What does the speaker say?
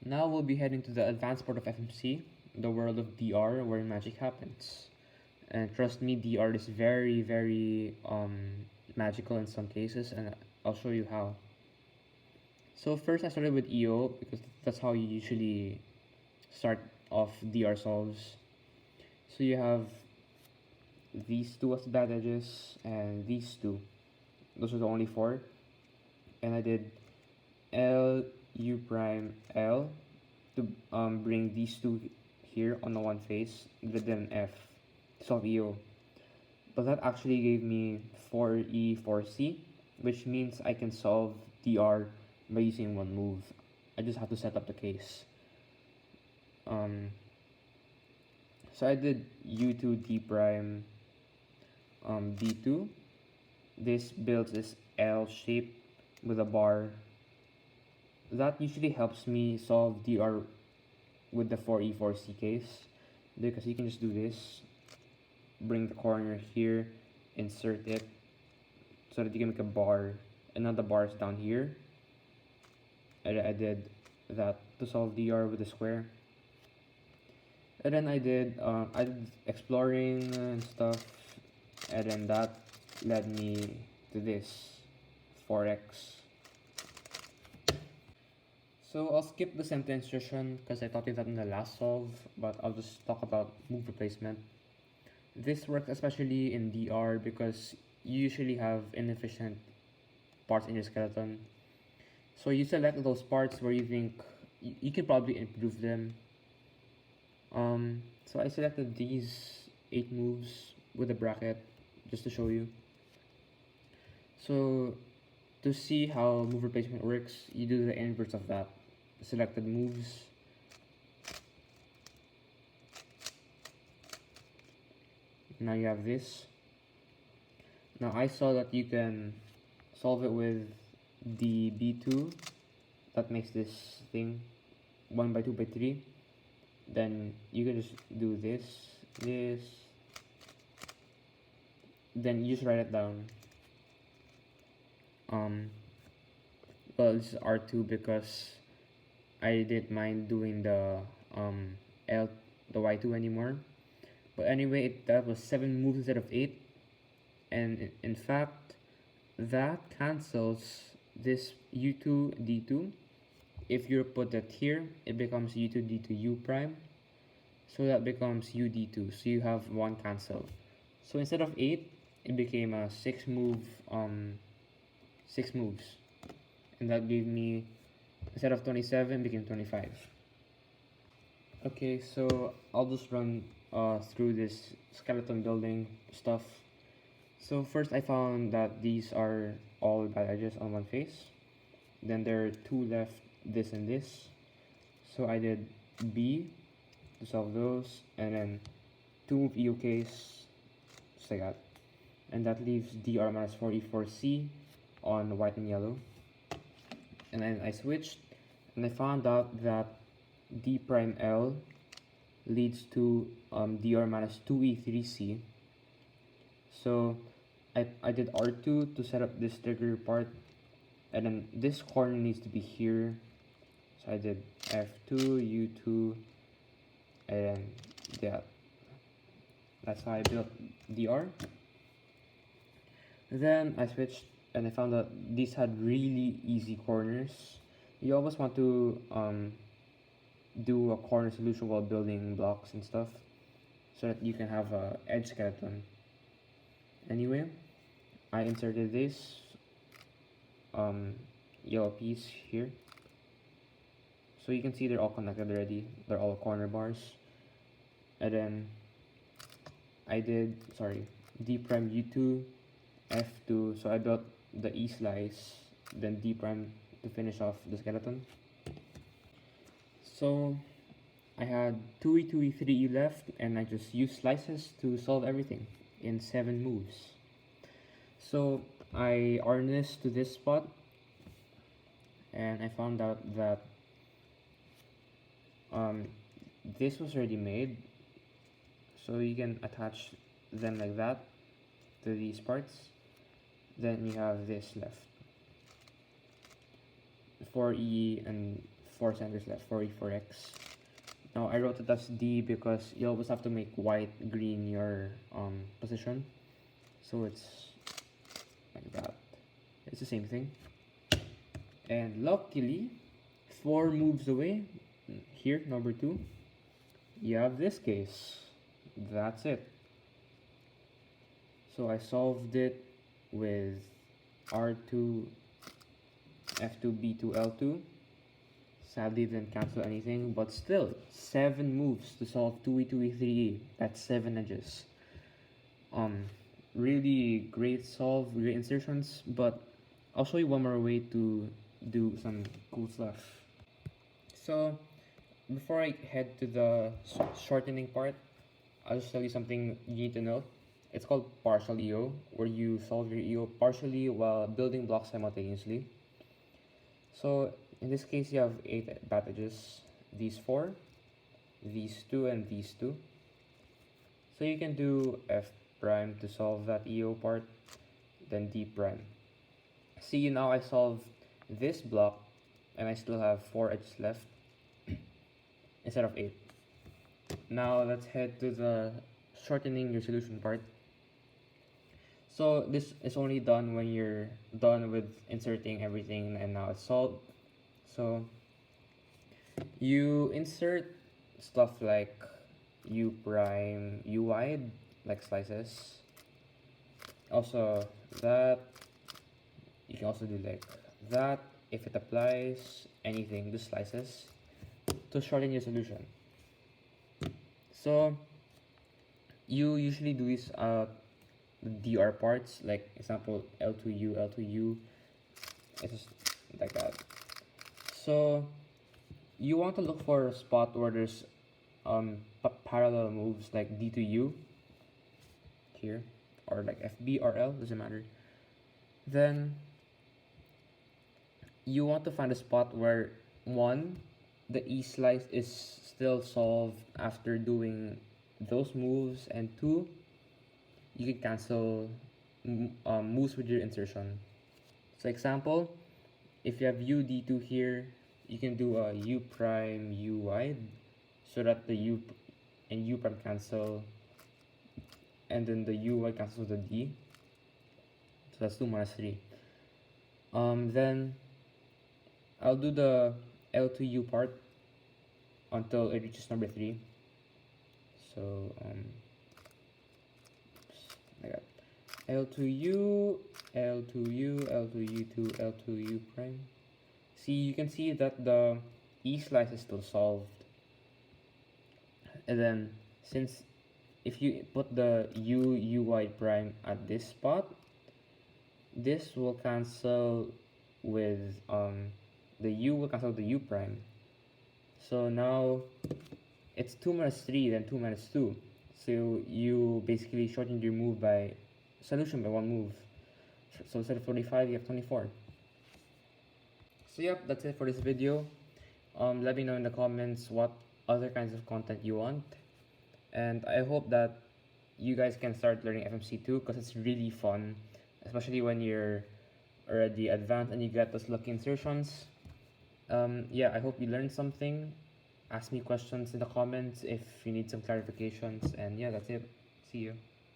Now we'll be heading to the advanced part of FMC, the world of DR, where magic happens. And trust me, DR is very magical in some cases, and I'll show you how. So first I started with EO because that's how you usually start off DR solves. So you have these two as bad edges and these two. Those are the only four. And I did L, U prime, L to bring these two here on the one face, with then F to solve EO. But that actually gave me 4E, 4C, which means I can solve DR by using one move. I just have to set up the case. So I did U2 D prime D2. This builds this L shape with a bar. That usually helps me solve DR with the 4E 4C case, because you can just do this, bring the corner here, insert it so that you can make a bar, and now the bar is down here. I did that to solve DR with the square. And then I did exploring and stuff, and then that led me to this 4x. So I'll skip the Slicey Insertion because I taught you that in the last solve, but I'll just talk about move replacement. This works especially in DR because you usually have inefficient parts in your skeleton. So you select those parts where you think you can probably improve them. So I selected these 8 moves with a bracket just to show you. So to see how move replacement works, you do the inverse of that. Selected moves. Now you have this. Now I saw that you can solve it with the B2. That makes this thing 1 by 2 by 3. Then you can just do this, then you just write it down. Well, this is R2 because I didn't mind doing the the Y2 anymore. But anyway, that was 7 moves instead of 8, and in fact that cancels this U2 D2. If you put that here, it becomes U2 D2 U prime, so that becomes U D2, so you have 1 cancel. So instead of 8, it became a 6 moves, and that gave me, instead of 27, became 25. Okay, so I'll just run through this skeleton building stuff. So first I found that these are all bad edges on one face. Then there are 2 left, this and this. So I did B to solve those, and then 2 move EO case, just like that. And that leaves DR minus 4E4C on white and yellow. And then I switched, and I found out that D prime L leads to DR minus 2E3C. So I did R2 to set up this trigger part, and then this corner needs to be here. So I did F2, U2, and then that's how I built DR. Then I switched, and I found that these had really easy corners. You always want to do a corner solution while building blocks and stuff, so that you can have a edge skeleton. Anyway, I inserted this yellow piece here, so you can see they're all connected already. They're all corner bars. And then I did D prime U2 F2, so I built the E slice, then D prime to finish off the skeleton. So I had 2E, 2E, 3E left, and I just used slices to solve everything in 7 moves. So I harnessed to this spot, and I found out that this was already made, so you can attach them like that to these parts. Then you have this left, 4E and 4 centers left, 4E, 4X. Now I wrote it as D because you always have to make white, green your position. So it's like that. It's the same thing. And luckily, 4 moves away, here, number 2, you have this case. That's it. So I solved it with R2, F2, B2, L2. Sadly didn't cancel anything, but still, 7 moves to solve 2E, 2E, 3E. That's 7 edges. Really great solve, great insertions, but I'll show you one more way to do some cool stuff. So, before I head to the shortening part, I'll just tell you something you need to know. It's called partial EO, where you solve your EO partially while building blocks simultaneously. So, in this case, you have 8 advantages. These 4, these 2, and these 2. So you can do F prime to solve that EO part, then D prime. See, now I solved this block, and I still have 4 edges left instead of 8. Now let's head to the shortening your solution part. So this is only done when you're done with inserting everything and now it's solved. So you insert stuff like U prime, U wide, like slices. Also that, you can also do like that if it applies anything, just slices to shorten your solution. So you usually do this DR parts, like example L2U, L2U. It's just like that. So you want to look for a spot where there's parallel moves like D to U here, or like FB or L, doesn't matter. Then you want to find a spot where one, the E slice is still solved after doing those moves, and 2, you can cancel moves with your insertion. So example, if you have UD2 here, you can do a U prime U wide, so that the U and U prime cancel, and then the U wide cancels the D. So that's 2 minus 3. Then I'll do the L2U part until it reaches number 3. So like that. L2U, L2U, L2U2, L2U prime. See, you can see that the E slice is still solved. And then since if you put the U wide prime at this spot, this will cancel with the U will cancel the U prime. So now it's 2 minus 3, then 2 minus 2. So you basically shortened your move by solution by 1 move. So instead of 45, you have 24. So yep, that's it for this video. Let me know in the comments what other kinds of content you want. And I hope that you guys can start learning FMC too, because it's really fun, especially when you're already advanced and you get those lucky insertions. Yeah, I hope you learned something. Ask me questions in the comments if you need some clarifications, and yeah, that's it. See you.